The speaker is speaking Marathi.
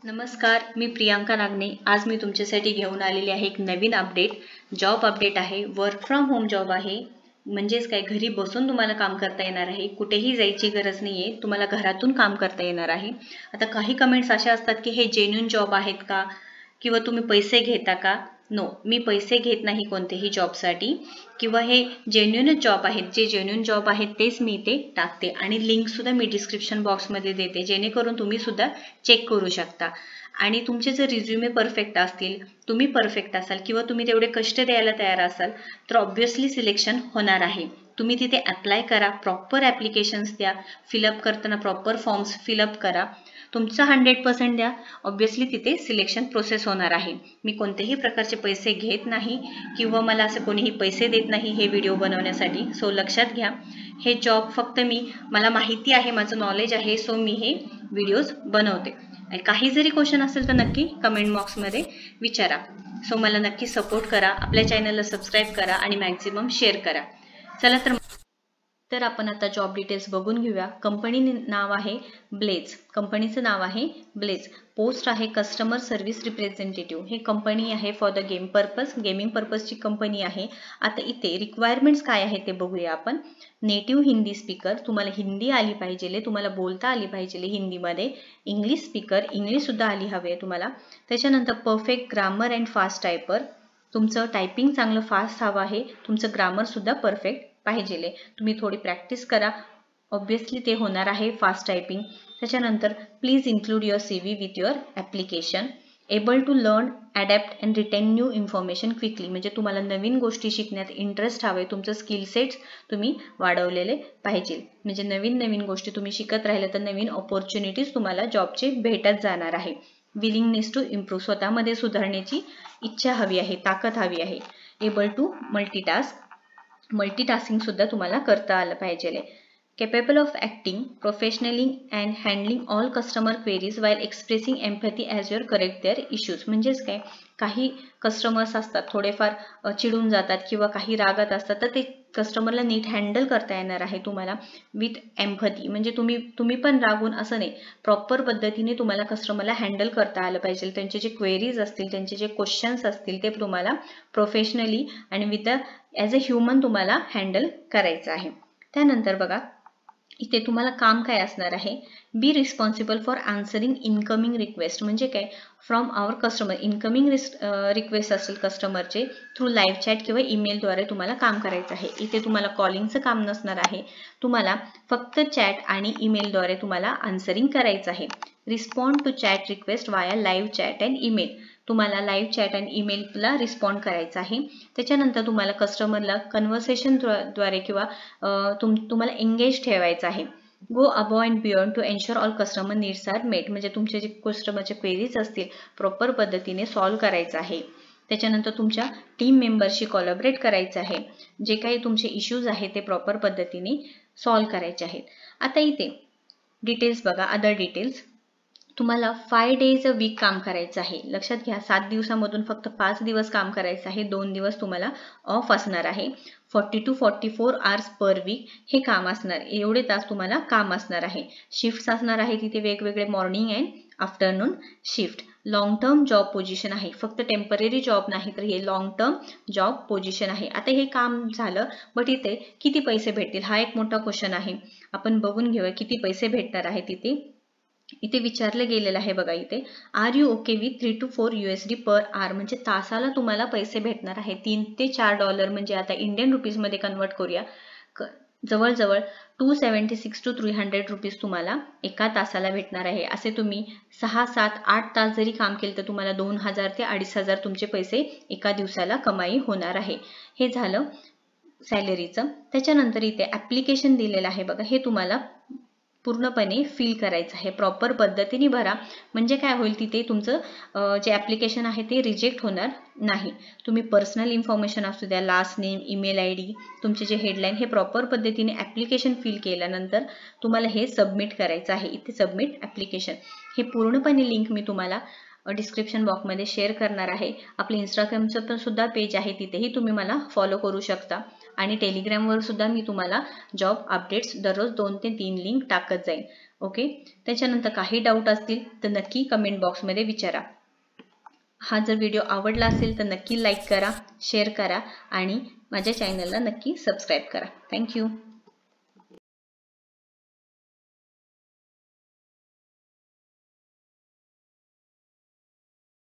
नमस्कार, मी प्रियांका नागणे. आज मी तुमच्यासाठी घेऊन आलेली आहे एक नवीन अपडेट. जॉब अपडेट आहे. वर्क फ्रॉम होम जॉब आहे. म्हणजेच काय, घरी बसून तुम्हाला काम करता येणार आहे. कुठेही जायची गरज नाहीये. तुम्हाला घरातून काम करता येणार आहे. आता काही कमेंट्स अशा असतात की हे जेन्युइन जॉब आहेत का, किंवा तुम्ही पैसे घेता का? नो, मी पैसे घेत नाही कोणत्याही जॉबसाठी, किंवा हे जेन्युइनच जॉब आहेत. जे जेन्युइन जॉब आहेत तेच मी इथे टाकते आणि लिंक सुद्धा मी डिस्क्रिप्शन बॉक्समध्ये देते, जेणेकरून तुम्ही सुद्धा चेक करू शकता. आणि तुमचे जर रिझ्युमे परफेक्ट असतील, तुम्ही परफेक्ट असाल, किंवा तुम्ही तेवढे कष्ट द्यायला तयार असाल, तर ऑब्व्हियसली सिलेक्शन होणार आहे. तुम्ही तिथे अप्लाय करा, प्रॉपर ॲप्लिकेशन्स द्या, फिलअप करताना प्रॉपर फॉर्म्स फिलअप करा, तुमचा 100% द्या. ऑब्व्हियसली तिथे सिलेक्शन प्रोसेस होणार आहे. मी कोणत्याही प्रकारचे पैसे घेत नाही, किंवा मला असं कोणीही पैसे देत नाही हे व्हिडिओ बनवण्यासाठी. सो लक्षात घ्या, हे जॉब फक्त मला माहिती आहे, माझं नॉलेज आहे, सो मी हे व्हिडिओज बनवते. काही जरी क्वेश्चन असेल तर नक्की कमेंट बॉक्समध्ये विचारा. सो मला नक्की सपोर्ट करा, आपल्या चॅनलला सबस्क्राईब करा आणि मॅक्झिमम शेअर करा. चला तर आपण आता जॉब डिटेल्स बघून घेऊया. कंपनी नाव आहे ब्लेज. कंपनीचं नाव आहे ब्लेज. पोस्ट आहे कस्टमर सर्व्हिस रिप्रेझेंटेटिव्ह. हे कंपनी आहे फॉर द गेमिंग पर्पजची कंपनी आहे. आता इथे रिक्वायरमेंट्स काय आहे ते बघूया आपण. नेटिव्ह हिंदी स्पीकर, तुम्हाला हिंदी आली पाहिजे, तुम्हाला बोलता आली पाहिजे हिंदीमध्ये. इंग्लिश स्पीकर, इंग्लिश सुद्धा आली हवी आहे तुम्हाला. त्याच्यानंतर परफेक्ट ग्रामर अँड फास्ट टायपर, तुमचं टायपिंग चांगलं फास्ट हवं आहे, तुमचं ग्रामर सुद्धा परफेक्ट पाहिजे. तुम्ही थोडी प्रॅक्टिस करा, ऑब्व्हियसली ते होणार आहे फास्ट टायपिंग. त्याच्यानंतर please include your CV with your application. Able to learn, adapt and retain new information quickly, म्हणजे तुम्हाला नवीन गोष्टी शिकण्यात इंटरेस्ट हवे, तुमचं स्किल सेट्स तुम्ही वाढवलेले पाहिजे. म्हणजे नवीन गोष्टी तुम्ही शिकत राहिले तर नवीन ऑपॉर्च्युनिटीज तुम्हाला जॉबचे भेटत जाणार आहे. विलिंगनेस टू इम्प्रूव्ह, स्वतःमध्ये सुधारण्याची इच्छा हवी आहे, ताकद हवी आहे. एबल टू मल्टीटास्किंग सुद्धा तुम्हाला करता आलं पाहिजे. Capable of acting professionally and handling all customer queries while expressing empathy as your correct their issues. म्हणजेच काय, काही कस्टमर्स असतात थोडेफार चिडून जातात किंवा काही रागात असतात, तर ते कस्टमरला नीट हँडल करता येणार आहे तुम्हाला विथ एम्पॅथी. म्हणजे तुम्ही पण रागून असं नाही, प्रॉपर पद्धतीने तुम्हाला कस्टमरला हँडल करता आलं पाहिजे. त्यांचे जे क्वेरीज असतील, त्यांचे जे क्वेश्चन्स असतील, ते तुम्हाला प्रोफेशनली आणि विथ ॲज अ ह्युमन तुम्हाला हँडल करायचं आहे. त्यानंतर बघा, इथे तुम्हाला काम काय असणार आहे. Be responsible for answering incoming request. म्हणजे काय, from our customer. Incoming request असेल कस्टमरचे थ्रू लाईव्ह चॅट किंवा ईमेलद्वारे तुम्हाला काम करायचं आहे. इथे तुम्हाला कॉलिंगचं काम नसणार आहे, तुम्हाला फक्त चॅट आणि ईमेलद्वारे तुम्हाला आन्सरिंग करायचं आहे. रिस्पॉन्ड टू चॅट रिक्वेस्ट वाया लाईव्ह चॅट अँड ईमेल. तुम्हाला लाईव्ह चॅट आणि ईमेलला रिस्पॉन्ड करायचं आहे. त्याच्यानंतर तुम्हाला कस्टमरला कन्व्हर्सेशनद्वारे किंवा तुम्हाला एंगेज ठेवायचं आहे. Go above and beyond to ensure all customer needs are met. म्हणजे तुमचे जे कस्टमरचे क्वेरीज असतील प्रॉपर पद्धतीने सॉल्व्ह करायचं आहे. त्याच्यानंतर तुमच्या टीम मेंबरशी कोलॅबोरेट करायचं आहे. जे काही तुमचे इश्यूज आहेत ते प्रॉपर पद्धतीने सॉल्व्ह करायचे आहेत. आता इथे डिटेल्स बघा, अदर डिटेल्स. तुम्हाला 5 days a week काम करायचं आहे. लक्षात घ्या, 7 दिवसामधून फक्त 5 दिवस काम करायचं आहे. 2 दिवस तुम्हाला ऑफ असणार आहे. 40 to 44 hours पर वीक हे काम असणार. एवढे तास तुम्हाला काम असणार आहे. शिफ्ट असणार आहे तिथे वेगवेगळे, morning and afternoon shift. Long term job position आहे, फक्त टेम्पररी जॉब नाही, तर हे लॉंग टर्म जॉब पोझिशन आहे. आता हे काम झालं, बट इथे किती पैसे भेटतील हा एक मोठा क्वेश्चन आहे. आपण बघून घेऊया किती पैसे भेटणार आहे. इथे विचारलं गेलेलं आहे बघा. इथे are you okay with 3 to 4 USD per hour. म्हणजे तासाला तुम्हाला पैसे भेटणार आहे $3 ते $4. म्हणजे आता इंडियन रुपीजमध्ये कन्वर्ट करूया, जवळजवळ 276 to 300 रुपीज तुम्हाला एका तासाला भेटणार आहे. असे तुम्ही 6, 7, 8 तास जरी काम केलं तर तुम्हाला 2000 ते 2500 तुमचे पैसे एका दिवसाला कमाई होणार आहे. हे झालं सॅलरीचं. त्याच्यानंतर इथे ॲप्लिकेशन दिलेलं आहे बघा. हे तुम्हाला पूर्णपणे फिल करायचं आहे, प्रॉपर पद्धतीने भरा. म्हणजे काय होईल, तिथे तुमचं जे ॲप्लिकेशन आहे ते रिजेक्ट होणार नाही. तुम्ही पर्सनल इन्फॉर्मेशन असू द्या, लास्ट नेम, ईमेल ID, तुमचे जे हेडलाईन, हे प्रॉपर पद्धतीने ॲप्लिकेशन फिल केल्यानंतर तुम्हाला हे सबमिट करायचं आहे. इथे सबमिट ॲप्लिकेशन, हे पूर्णपणे लिंक मी तुम्हाला डिस्क्रिप्शन बॉक्समध्ये शेअर करणार आहे. आपलं इंस्टाग्रामचं पण सुद्धा पेज आहे, तिथेही तुम्ही मला फॉलो करू शकता. आणि टेलिग्रामवर सुद्धा मी तुम्हाला जॉब अपडेट्स दररोज 2 ते 3 लिंक टाकत जाईल. ओके, त्याच्यानंतर काही डाऊट असतील तर नक्की कमेंट बॉक्समध्ये विचारा. हा जर व्हिडिओ आवडला असेल तर नक्की लाईक करा, शेअर करा आणि माझ्या चॅनलला नक्की सबस्क्राईब करा. थँक्यू.